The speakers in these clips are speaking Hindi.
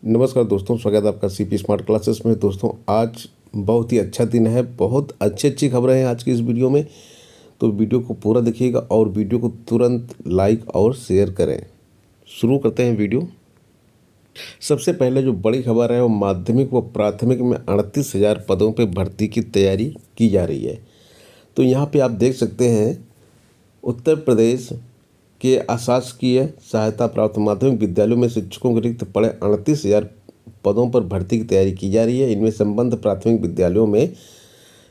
नमस्कार दोस्तों, स्वागत है आपका सीपी स्मार्ट क्लासेस में। दोस्तों, आज बहुत ही अच्छा दिन है, बहुत अच्छी खबरें हैं आज की इस वीडियो में। तो वीडियो को पूरा देखिएगा और वीडियो को तुरंत लाइक और शेयर करें। शुरू करते हैं वीडियो। सबसे पहले जो बड़ी खबर है वो माध्यमिक व प्राथमिक में 38,000 पदों पर भर्ती की तैयारी की जा रही है। तो यहाँ पे आप देख सकते हैं, उत्तर प्रदेश के अशासकीय सहायता प्राप्त माध्यमिक विद्यालयों में शिक्षकों के रिक्त पड़े 38,000 पदों पर भर्ती की तैयारी की जा रही है। इनमें संबद्ध प्राथमिक विद्यालयों में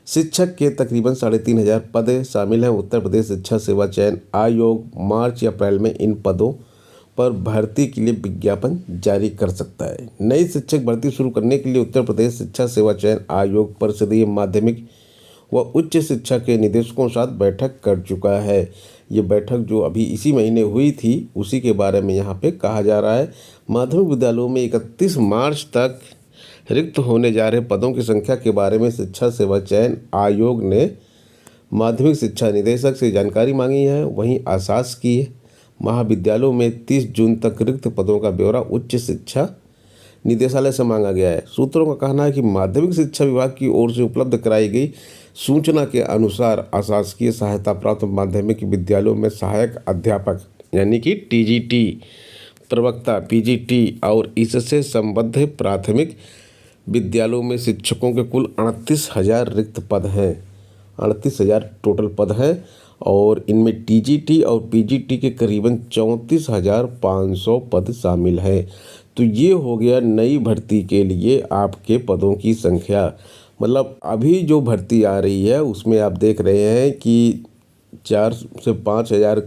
शिक्षक के तकरीबन 3,500 पद शामिल हैं। उत्तर प्रदेश शिक्षा सेवा चयन आयोग मार्च या अप्रैल में इन पदों पर भर्ती के लिए विज्ञापन जारी कर सकता है। नई शिक्षक भर्ती शुरू करने के लिए उत्तर प्रदेश शिक्षा सेवा चयन आयोग परिषदीय माध्यमिक व उच्च शिक्षा के निदेशकों के साथ बैठक कर चुका है। ये बैठक जो अभी इसी महीने हुई थी, उसी के बारे में यहाँ पे कहा जा रहा है। माध्यमिक विद्यालयों में 31 मार्च तक रिक्त होने जा रहे पदों की संख्या के बारे में शिक्षा सेवा चयन आयोग ने माध्यमिक शिक्षा निदेशक से जानकारी मांगी है। वहीं अशासकीय महाविद्यालयों में 30 जून तक रिक्त पदों का ब्यौरा उच्च शिक्षा निदेशालय से मांगा गया है। सूत्रों का कहना है कि माध्यमिक शिक्षा विभाग की ओर से उपलब्ध कराई गई सूचना के अनुसार अशासकीय सहायता प्राप्त माध्यमिक विद्यालयों में सहायक अध्यापक यानी कि टीजीटी, प्रवक्ता पीजीटी और इससे संबद्ध प्राथमिक विद्यालयों में शिक्षकों के कुल 38,000 रिक्त पद हैं। 38,000 टोटल पद हैं और इनमें टीजीटी और पीजीटी के करीबन 34,500 पद शामिल हैं। तो ये हो गया नई भर्ती के लिए आपके पदों की संख्या। मतलब अभी जो भर्ती आ रही है उसमें आप देख रहे हैं कि 4 से 5,000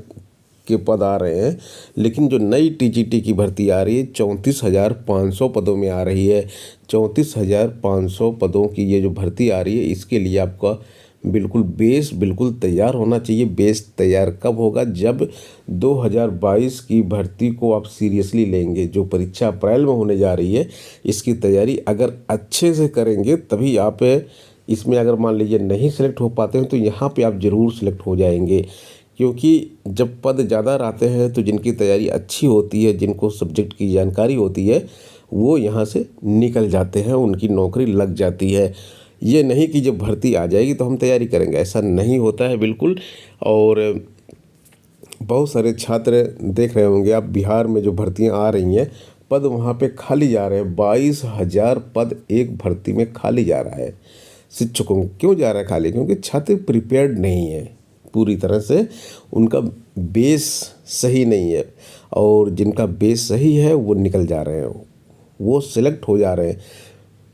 के पद आ रहे हैं, लेकिन जो नई टीजीटी की भर्ती आ रही है 34,500 पदों में आ रही है। 34,500 पदों की ये जो भर्ती आ रही है, इसके लिए आपका बेस बिल्कुल तैयार होना चाहिए। बेस तैयार कब होगा? जब 2022 की भर्ती को आप सीरियसली लेंगे। जो परीक्षा अप्रैल में होने जा रही है, इसकी तैयारी अगर अच्छे से करेंगे तभी आप इसमें, अगर मान लीजिए नहीं सेलेक्ट हो पाते हैं तो यहाँ पे आप ज़रूर सेलेक्ट हो जाएंगे। क्योंकि जब पद ज़्यादा रहते हैं तो जिनकी तैयारी अच्छी होती है, जिनको सब्जेक्ट की जानकारी होती है, वो यहाँ से निकल जाते हैं, उनकी नौकरी लग जाती है। ये नहीं कि जब भर्ती आ जाएगी तो हम तैयारी करेंगे, ऐसा नहीं होता है बिल्कुल। और बहुत सारे छात्र देख रहे होंगे आप, बिहार में जो भर्तियां आ रही हैं, पद वहाँ पे खाली जा रहे हैं। 22,000 पद एक भर्ती में खाली जा रहा है। शिक्षकों क्यों जा रहा है खाली? क्योंकि छात्र प्रिपेयर्ड नहीं है पूरी तरह से, उनका बेस सही नहीं है। और जिनका बेस सही है वो निकल जा रहे हैं, वो सिलेक्ट हो जा रहे हैं।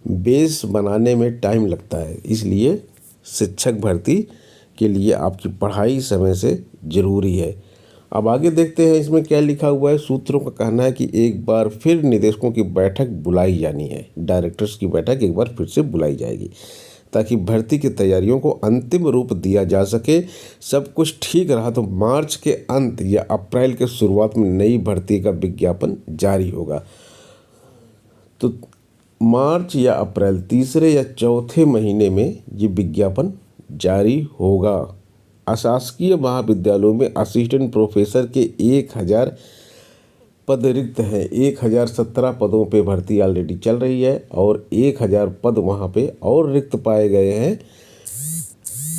बेस बनाने में टाइम लगता है, इसलिए शिक्षक भर्ती के लिए आपकी पढ़ाई समय से ज़रूरी है। अब आगे देखते हैं इसमें क्या लिखा हुआ है। सूत्रों का कहना है कि एक बार फिर निदेशकों की बैठक बुलाई जानी है। डायरेक्टर्स की बैठक एक बार फिर से बुलाई जाएगी ताकि भर्ती की तैयारियों को अंतिम रूप दिया जा सके। सब कुछ ठीक रहा तो मार्च के अंत या अप्रैल के शुरुआत में नई भर्ती का विज्ञापन जारी होगा। तो मार्च या अप्रैल, तीसरे या चौथे महीने में ये विज्ञापन जारी होगा। अशासकीय महाविद्यालयों में असिस्टेंट प्रोफेसर के 1,000 पद रिक्त हैं। 1,017 पदों पे भर्ती ऑलरेडी चल रही है और 1,000 पद वहाँ पे और रिक्त पाए गए हैं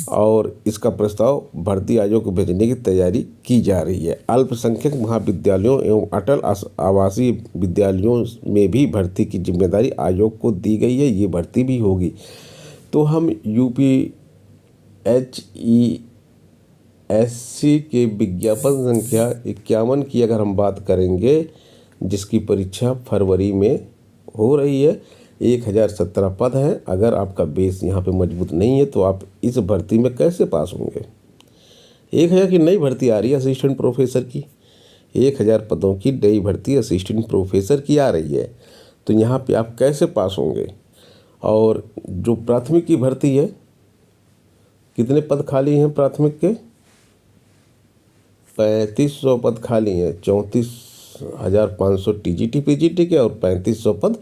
और इसका प्रस्ताव भर्ती आयोग को भेजने की तैयारी की जा रही है। अल्पसंख्यक महाविद्यालयों एवं अटल आवासीय विद्यालयों में भी भर्ती की जिम्मेदारी आयोग को दी गई है। ये भर्ती भी होगी। तो हम UPHESC के विज्ञापन संख्या 51 की अगर हम बात करेंगे, जिसकी परीक्षा फरवरी में हो रही है, 1,017 पद हैं। अगर आपका बेस यहाँ पे मजबूत नहीं है तो आप इस भर्ती में कैसे पास होंगे? 1,000 की नई भर्ती आ रही है असिस्टेंट प्रोफेसर की। 1,000 पदों की नई भर्ती असिस्टेंट प्रोफेसर की आ रही है, तो यहाँ पे आप कैसे पास होंगे? और जो प्राथमिक की भर्ती है, कितने पद खाली हैं प्राथमिक के? 3,500 पद खाली हैं। 34,500 टीजीटी पीजीटी के और 3,500 पद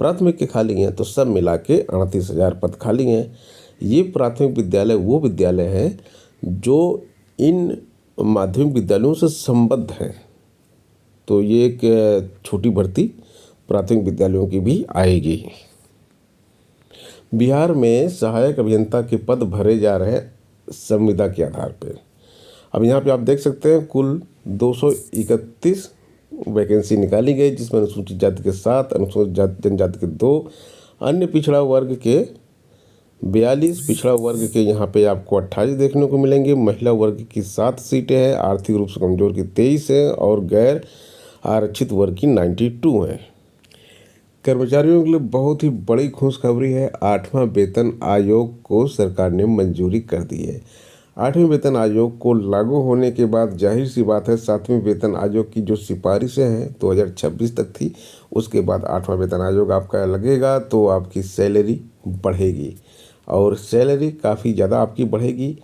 प्राथमिक के खाली हैं। तो सब मिला के 38,000 पद खाली हैं। ये प्राथमिक विद्यालय वो विद्यालय हैं जो इन माध्यमिक विद्यालयों से संबद्ध हैं। तो ये एक छोटी भर्ती प्राथमिक विद्यालयों की भी आएगी। बिहार में सहायक अभियंता के पद भरे जा रहे हैं संविदा के आधार पर। अब यहाँ पे आप देख सकते हैं कुल 231 वैकेंसी निकाली गई, जिसमें अनुसूचित जाति के 7, अनुसूचित जनजाति के 2, अन्य पिछड़ा वर्ग के 42, पिछड़ा वर्ग के यहाँ पे आपको 28 देखने को मिलेंगे। महिला वर्ग की 7 सीटें हैं, आर्थिक रूप से कमजोर की 23 हैं और गैर आरक्षित वर्ग की 92 हैं। कर्मचारियों के लिए बहुत ही बड़ी खुशखबरी है। 8वां वेतन आयोग को सरकार ने मंजूरी कर दी है। 8वें वेतन आयोग को लागू होने के बाद जाहिर सी बात है 7वें वेतन आयोग की जो सिफारिशें हैं 2026 तक थी, उसके बाद 8वां वेतन आयोग आपका लगेगा तो आपकी सैलरी बढ़ेगी और सैलरी काफ़ी ज़्यादा आपकी बढ़ेगी।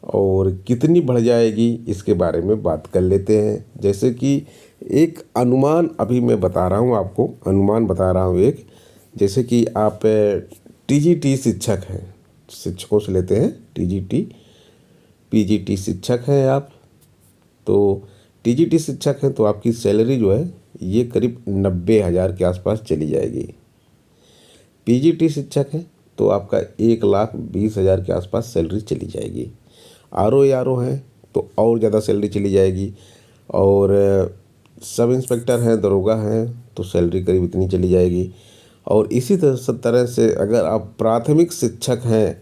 और कितनी बढ़ जाएगी इसके बारे में बात कर लेते हैं। जैसे कि एक अनुमान अभी मैं बता रहा हूँ, आपको अनुमान बता रहा हूँ एक। जैसे कि आप टीजीटी शिक्षक हैं, शिक्षकों से लेते हैं टीजीटी, पीजीटी शिक्षक हैं आप, तो टीजीटी शिक्षक हैं तो आपकी सैलरी जो है ये करीब 90,000 के आसपास चली जाएगी। पीजीटी शिक्षक हैं तो आपका 1,20,000 के आसपास सैलरी चली जाएगी। आरओ हैं तो और ज़्यादा सैलरी चली जाएगी। और सब इंस्पेक्टर हैं, दरोगा हैं तो सैलरी करीब इतनी चली जाएगी। और इसी तरह से अगर आप प्राथमिक शिक्षक हैं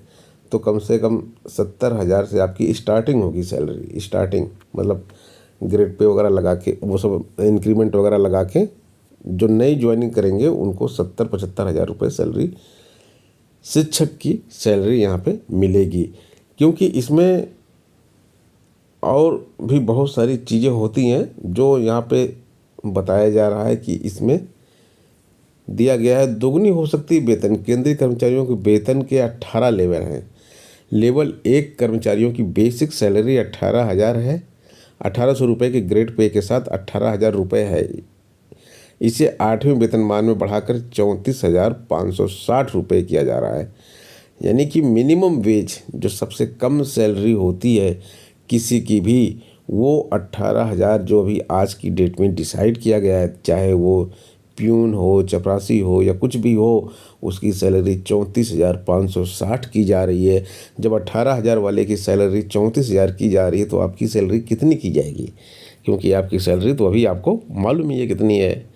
तो कम से कम 70,000 से आपकी स्टार्टिंग होगी सैलरी। स्टार्टिंग मतलब ग्रेड पे वगैरह लगा के, वो सब इंक्रीमेंट वगैरह लगा के जो नई ज्वाइनिंग करेंगे उनको 70-75,000 रुपये सैलरी, शिक्षक की सैलरी यहाँ पे मिलेगी। क्योंकि इसमें और भी बहुत सारी चीज़ें होती हैं जो यहाँ पे बताया जा रहा है कि इसमें दिया गया है। दोगुनी हो सकती वेतन। केंद्रीय कर्मचारियों के वेतन के 18 लेवल हैं। लेवल 1 कर्मचारियों की बेसिक सैलरी 18,000 है। 1,800 रुपये के ग्रेड पे के साथ 18,000 रुपये है। इसे 8वें वेतनमान में बढ़ाकर 34,560 रुपये किया जा रहा है। यानी कि मिनिमम वेज जो सबसे कम सैलरी होती है किसी की भी, वो 18,000 जो अभी आज की डेट में डिसाइड किया गया है, चाहे वो प्यून हो, चपरासी हो या कुछ भी हो, उसकी सैलरी 34,560 की जा रही है। जब 18,000 वाले की सैलरी 34,000 की जा रही है तो आपकी सैलरी कितनी की जाएगी? क्योंकि आपकी सैलरी तो अभी आपको मालूम ही है कितनी है।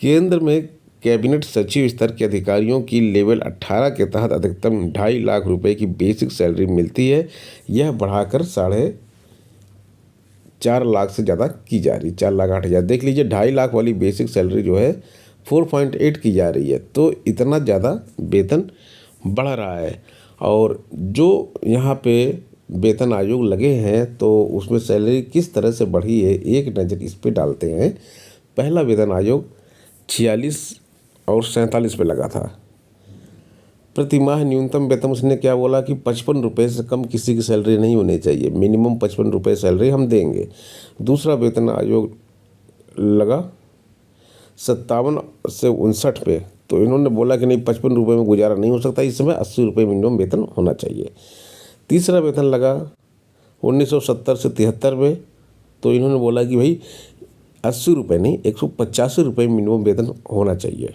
केंद्र में कैबिनेट सचिव स्तर के अधिकारियों की लेवल 18 के तहत अधिकतम 2.5 लाख रुपए की बेसिक सैलरी मिलती है। यह बढ़ाकर 4.5 लाख से ज़्यादा की जा रही, 4,08,000। देख लीजिए 2.5 लाख वाली बेसिक सैलरी जो है 4.8 की जा रही है। तो इतना ज़्यादा वेतन बढ़ रहा है। और जो यहाँ पे वेतन आयोग लगे हैं तो उसमें सैलरी किस तरह से बढ़ी है एक नज़र इस पे डालते हैं। पहला वेतन आयोग 46 और 47 पे लगा था। प्रतिमाह न्यूनतम वेतन उसने क्या बोला कि 55 रुपये से कम किसी की सैलरी नहीं होनी चाहिए, मिनिमम 55 रुपये सैलरी हम देंगे। दूसरा वेतन आयोग लगा 57 से 59 पे, तो इन्होंने बोला कि नहीं 55 रुपये में गुजारा नहीं हो सकता, इस समय 80 रुपये मिनिमम वेतन होना चाहिए। तीसरा वेतन लगा 1970 से 73 में, तो इन्होंने बोला कि भाई 80 रुपये नहीं 185 रुपये मिनिमम वेतन होना चाहिए।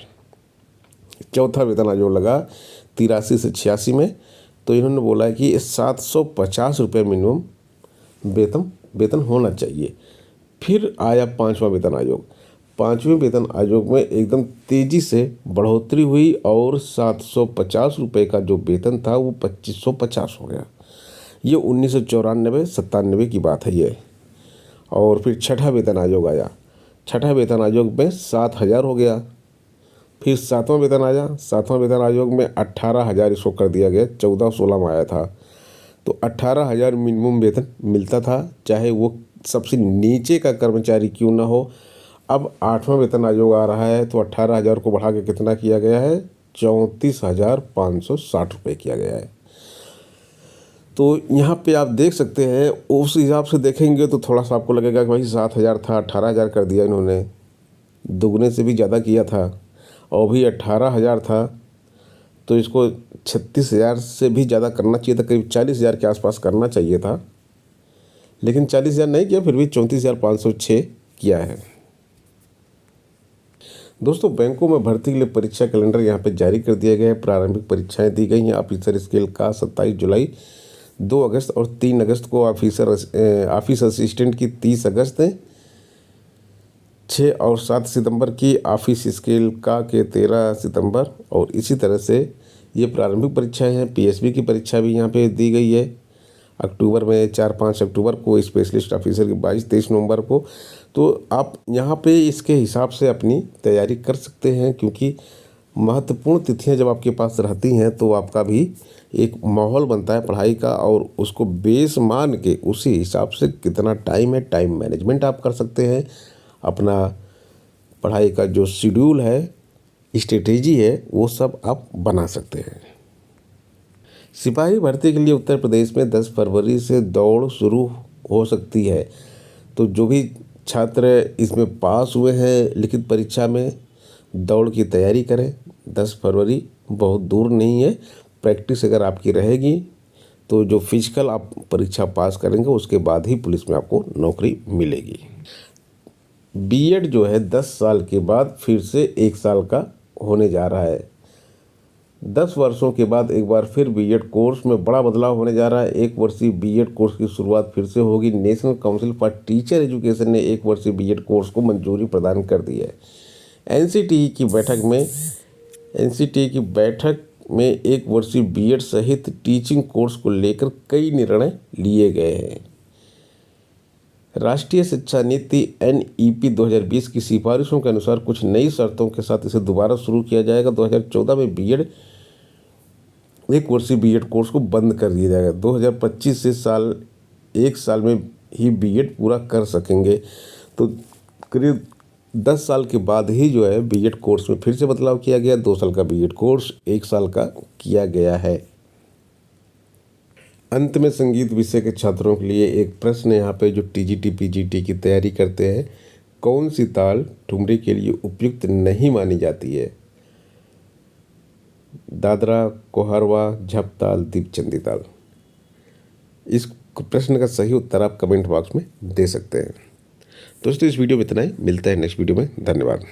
चौथा वेतन आयोग लगा 83 से 86 में, तो इन्होंने बोला कि 750 रुपये मिनिमम वेतन होना चाहिए। फिर आया 5वां वेतन आयोग। 5वें वेतन आयोग में एकदम तेज़ी से बढ़ोतरी हुई और 750 रुपये का जो वेतन था वो 2550 हो गया। ये 1994-97 की बात है ये। और फिर छठा वेतन आयोग आया। छठा वेतन आयोग में 7,000 हो गया। फिर 7वां वेतन आया। 7वां वेतन आयोग में 18,000 इसको कर दिया गया। 14-16 में आया था। तो 18,000 मिनिमम वेतन मिलता था, चाहे वो सबसे नीचे का कर्मचारी क्यों ना हो। अब 8वां वेतन आयोग आ रहा है तो 18,000 को बढ़ा के कितना किया गया है? 34,560 रुपये किया गया है। तो यहाँ पे आप देख सकते हैं, उस हिसाब से देखेंगे तो थोड़ा सा आपको लगेगा कि भाई 7,000 था 18,000 कर दिया इन्होंने, दुगने से भी ज़्यादा किया था। और भी 18,000 था तो इसको 36,000 से भी ज़्यादा करना चाहिए था, करीब 40,000 के आसपास करना चाहिए था, लेकिन 40,000 नहीं किया, फिर भी 34,506 किया है। दोस्तों बैंकों में भर्ती के लिए परीक्षा कैलेंडर यहाँ पे जारी कर दिया गया है। प्रारंभिक परीक्षाएं दी गई हैं। ऑफिसर स्केल का 27 जुलाई, 2 अगस्त और 3 अगस्त को। ऑफिस असिस्टेंट की 30 अगस्त, 6 और 7 सितंबर की। ऑफिस स्केल का के 13 सितंबर। और इसी तरह से ये प्रारंभिक परीक्षाएं हैं। पीएसबी की परीक्षा भी यहाँ पे दी गई है अक्टूबर में, 4-5 अक्टूबर को। स्पेशलिस्ट ऑफिसर की 22-23 नवंबर को। तो आप यहाँ पे इसके हिसाब से अपनी तैयारी कर सकते हैं, क्योंकि महत्वपूर्ण तिथियाँ जब आपके पास रहती हैं तो आपका भी एक माहौल बनता है पढ़ाई का, और उसको बेस मान के उसी हिसाब से कितना टाइम है, टाइम मैनेजमेंट आप कर सकते हैं। अपना पढ़ाई का जो शेड्यूल है, स्ट्रेटेजी है, वो सब आप बना सकते हैं। सिपाही भर्ती के लिए उत्तर प्रदेश में 10 फरवरी से दौड़ शुरू हो सकती है। तो जो भी छात्र इसमें पास हुए हैं लिखित परीक्षा में, दौड़ की तैयारी करें। 10 फरवरी बहुत दूर नहीं है। प्रैक्टिस अगर आपकी रहेगी तो जो फिजिकल आप परीक्षा पास करेंगे उसके बाद ही पुलिस में आपको नौकरी मिलेगी। बीएड जो है 10 साल के बाद फिर से 1 साल का होने जा रहा है। 10 वर्षों के बाद एक बार फिर बीएड कोर्स में बड़ा बदलाव होने जा रहा है। 1 वर्षीय बीएड कोर्स की शुरुआत फिर से होगी। National council for teacher education ने 1 वर्षीय बीएड कोर्स को मंजूरी प्रदान कर दी है। एनसीटीई की बैठक में 1 वर्षीय बीएड सहित टीचिंग कोर्स को लेकर कई निर्णय लिए गए हैं। राष्ट्रीय शिक्षा नीति NEP 2020 की सिफारिशों के अनुसार कुछ नई शर्तों के साथ इसे दोबारा शुरू किया जाएगा। 2014 में बीएड 1 वर्षीय बीएड कोर्स को बंद कर दिया जाएगा। 2025 से 1 साल में ही बीएड पूरा कर सकेंगे। तो करीब 10 साल के बाद ही जो है बीएड कोर्स में फिर से बदलाव किया गया। 2 साल का बीएड कोर्स 1 साल का किया गया है। अंत में संगीत विषय के छात्रों के लिए एक प्रश्न यहाँ पे, जो टीजीटी पीजीटी की तैयारी करते हैं, कौन सी ताल ठुमरी के लिए उपयुक्त नहीं मानी जाती है? दादरा, कोहरवा, झप ताल, दीपचंदी ताल। इस प्रश्न का सही उत्तर आप कमेंट बॉक्स में दे सकते हैं। दोस्तों इस वीडियो में इतना ही। मिलता है नेक्स्ट वीडियो में। धन्यवाद।